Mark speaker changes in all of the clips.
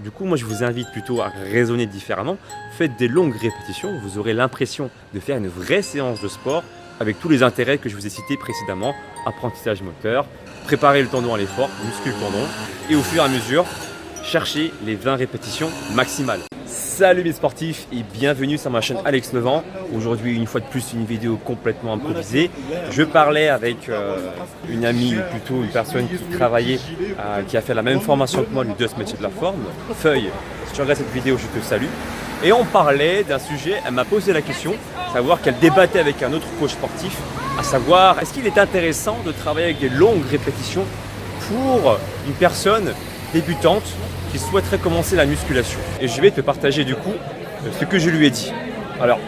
Speaker 1: Du coup, moi je vous invite plutôt à raisonner différemment. Faites des longues répétitions, vous aurez l'impression de faire une vraie séance de sport avec tous les intérêts que je vous ai cités précédemment. Apprentissage moteur, préparer le tendon à l'effort, muscle le tendon, et au fur et à mesure, chercher les 20 répétitions maximales. Salut mes sportifs et bienvenue sur ma chaîne Alex Levent. Aujourd'hui, une fois de plus, une vidéo complètement improvisée. Je parlais avec une amie, ou plutôt une personne qui travaillait, qui a fait la même formation que moi, lui de ce métier de la forme. Feuille, si tu regardes cette vidéo, je te salue. Et on parlait d'un sujet, elle m'a posé la question, savoir qu'elle débattait avec un autre coach sportif, à savoir, est-ce qu'il est intéressant de travailler avec des longues répétitions pour une personne débutante qui souhaiterait commencer la musculation. Et je vais te partager du coup ce que je lui ai dit. Alors,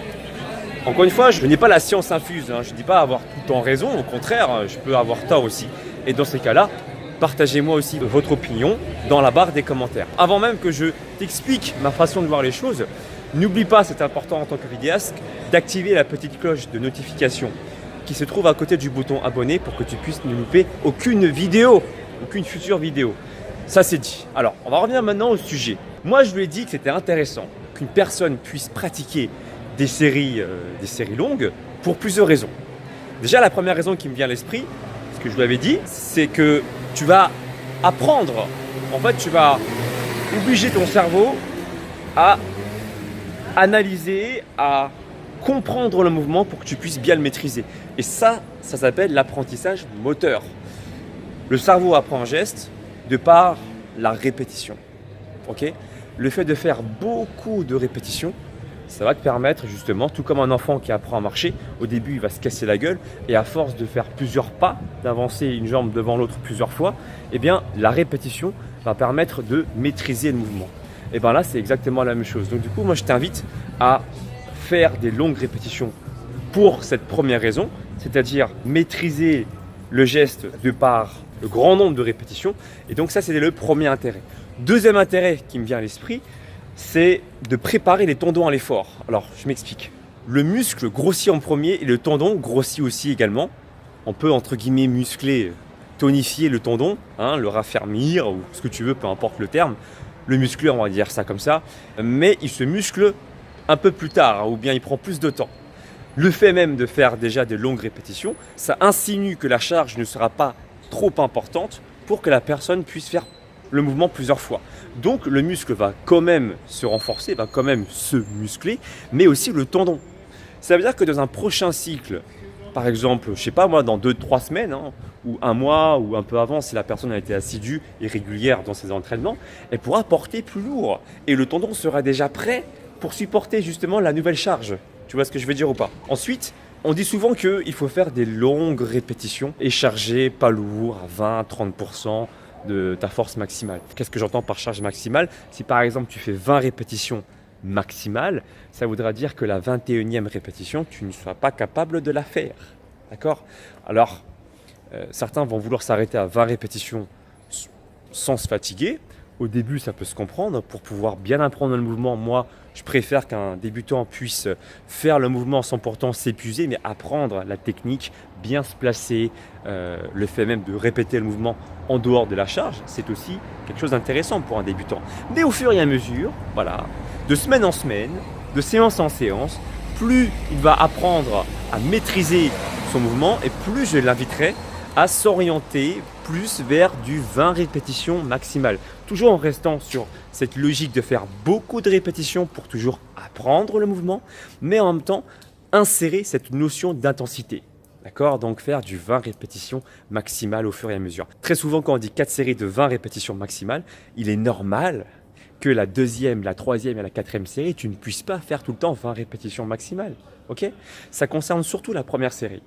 Speaker 1: encore une fois, je n'ai pas la science infuse, hein. Je ne dis pas avoir tout le temps raison, au contraire, je peux avoir tort aussi. Et dans ces cas-là, partagez-moi aussi votre opinion dans la barre des commentaires. Avant même que je t'explique ma façon de voir les choses, n'oublie pas, c'est important en tant que vidéaste, d'activer la petite cloche de notification qui se trouve à côté du bouton abonner pour que tu puisses ne louper aucune vidéo, aucune future vidéo. Ça c'est dit. Alors, on va revenir maintenant au sujet. Moi, je lui ai dit que c'était intéressant qu'une personne puisse pratiquer des séries longues pour plusieurs raisons. Déjà, la première raison qui me vient à l'esprit, ce que je lui avais dit, c'est que tu vas apprendre. En fait, tu vas obliger ton cerveau à analyser, à comprendre le mouvement pour que tu puisses bien le maîtriser. Et ça s'appelle l'apprentissage moteur. Le cerveau apprend un geste de par la répétition. Okay, le fait de faire beaucoup de répétitions, ça va te permettre justement, tout comme un enfant qui apprend à marcher, au début il va se casser la gueule et à force de faire plusieurs pas, d'avancer une jambe devant l'autre plusieurs fois, eh bien la répétition va permettre de maîtriser le mouvement. Et bien là c'est exactement la même chose. Donc du coup moi je t'invite à faire des longues répétitions pour cette première raison, c'est-à-dire maîtriser le geste de par le grand nombre de répétitions. Et donc ça, c'était le premier intérêt. Deuxième intérêt qui me vient à l'esprit, c'est de préparer les tendons à l'effort. Alors, je m'explique. Le muscle grossit en premier et le tendon grossit aussi également. On peut, entre guillemets, muscler, tonifier le tendon, hein, le raffermir ou ce que tu veux, peu importe le terme. Le muscler, on va dire ça comme ça. Mais il se muscle un peu plus tard, hein, ou bien il prend plus de temps. Le fait même de faire déjà de longues répétitions, ça insinue que la charge ne sera pas trop importante pour que la personne puisse faire le mouvement plusieurs fois. Donc le muscle va quand même se renforcer, va quand même se muscler, mais aussi le tendon. Ça veut dire que dans un prochain cycle, par exemple, je sais pas moi, dans 2-3 semaines, hein, ou un mois, ou un peu avant, si la personne a été assidue et régulière dans ses entraînements, elle pourra porter plus lourd. Et le tendon sera déjà prêt pour supporter justement la nouvelle charge. Tu vois ce que je veux dire ou pas? Ensuite, on dit souvent qu'il faut faire des longues répétitions et charger pas lourd à 20-30% de ta force maximale. Qu'est-ce que j'entends par charge maximale? Si par exemple tu fais 20 répétitions maximales, ça voudra dire que la 21e répétition, tu ne sois pas capable de la faire. D'accord? Alors, certains vont vouloir s'arrêter à 20 répétitions sans se fatiguer. Au début, ça peut se comprendre. Pour pouvoir bien apprendre le mouvement, moi, je préfère qu'un débutant puisse faire le mouvement sans pourtant s'épuiser, mais apprendre la technique, bien se placer. Le fait même de répéter le mouvement en dehors de la charge, c'est aussi quelque chose d'intéressant pour un débutant. Mais au fur et à mesure, voilà, de semaine en semaine, de séance en séance, plus il va apprendre à maîtriser son mouvement et plus je l'inviterai à s'orienter plus vers du 20 répétitions maximales. Toujours en restant sur cette logique de faire beaucoup de répétitions pour toujours apprendre le mouvement, mais en même temps insérer cette notion d'intensité. D'accord? Donc faire du 20 répétitions maximales au fur et à mesure. Très souvent quand on dit 4 séries de 20 répétitions maximales, il est normal que la deuxième, la troisième et la quatrième série, tu ne puisses pas faire tout le temps 20 répétitions maximales. Ok? Ça concerne surtout la première série.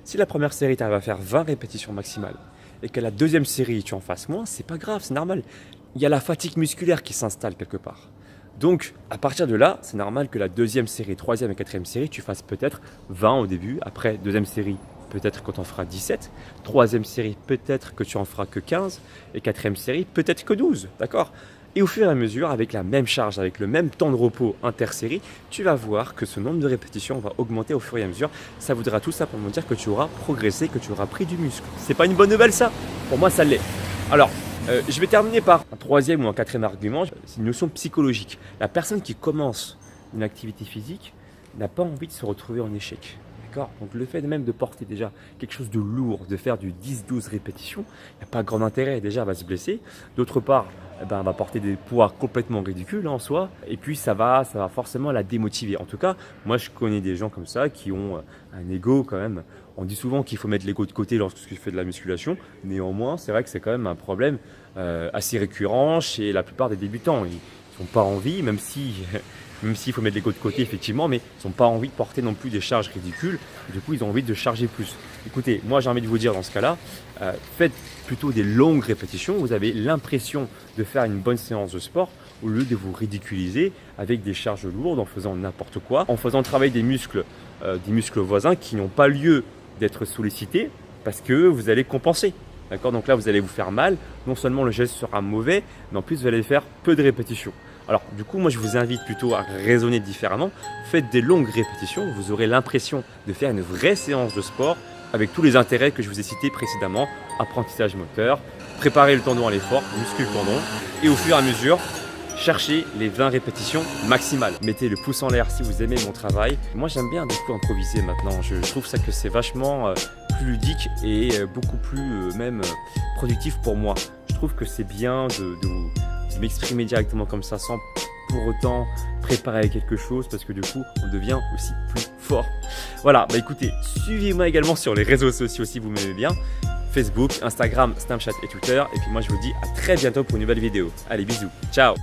Speaker 1: Si la première série, tu arrives à faire 20 répétitions maximales et que la deuxième série, tu en fasses moins, c'est pas grave, c'est normal. Il y a la fatigue musculaire qui s'installe quelque part. Donc, à partir de là, c'est normal que la deuxième série, troisième et quatrième série, tu fasses peut-être 20 au début. Après, deuxième série, peut-être que tu en feras 17. Troisième série, peut-être que tu en feras que 15. Et quatrième série, peut-être que 12. D'accord? Et au fur et à mesure, avec la même charge, avec le même temps de repos intersérie, tu vas voir que ce nombre de répétitions va augmenter au fur et à mesure. Ça voudra tout simplement dire que tu auras progressé, que tu auras pris du muscle. C'est pas une bonne nouvelle ça? Pour moi, ça l'est. Alors, Je vais terminer par un troisième ou un quatrième argument, c'est une notion psychologique. La personne qui commence une activité physique n'a pas envie de se retrouver en échec. D'accord ? Donc le fait même de porter déjà quelque chose de lourd, de faire du 10-12 répétitions, il n'y a pas grand intérêt, déjà elle va se blesser. D'autre part, elle va porter des poids complètement ridicules en soi, et puis ça va forcément la démotiver. En tout cas, moi je connais des gens comme ça qui ont un ego quand même. On dit souvent qu'il faut mettre l'ego de côté lorsque tu fais de la musculation, néanmoins c'est vrai que c'est quand même un problème assez récurrent chez la plupart des débutants. Ils n'ont pas envie, même s'il faut mettre l'ego de côté effectivement, mais ils n'ont pas envie de porter non plus des charges ridicules. Du coup, ils ont envie de charger plus. Écoutez, moi j'ai envie de vous dire dans ce cas-là, faites plutôt des longues répétitions. Vous avez l'impression de faire une bonne séance de sport au lieu de vous ridiculiser avec des charges lourdes en faisant n'importe quoi, en faisant travailler des muscles voisins qui n'ont pas lieu d'être sollicités parce que vous allez compenser. D'accord ? Donc là, vous allez vous faire mal. Non seulement le geste sera mauvais, mais en plus, vous allez faire peu de répétitions. Alors du coup, moi je vous invite plutôt à raisonner différemment. Faites des longues répétitions, vous aurez l'impression de faire une vraie séance de sport avec tous les intérêts que je vous ai cités précédemment. Apprentissage moteur, préparer le tendon à l'effort, muscle le tendon. Et au fur et à mesure, cherchez les 20 répétitions maximales. Mettez le pouce en l'air si vous aimez mon travail. Moi j'aime bien du coup improviser maintenant. Je trouve ça que c'est vachement plus ludique et beaucoup plus même productif pour moi. Je trouve que c'est bien de m'exprimer directement comme ça sans pour autant préparer quelque chose parce que du coup on devient aussi plus fort. Voilà, bah écoutez, suivez-moi également sur les réseaux sociaux si vous m'aimez bien. Facebook, Instagram, Snapchat et Twitter. Et puis moi je vous dis à très bientôt pour une nouvelle vidéo. Allez, bisous, ciao.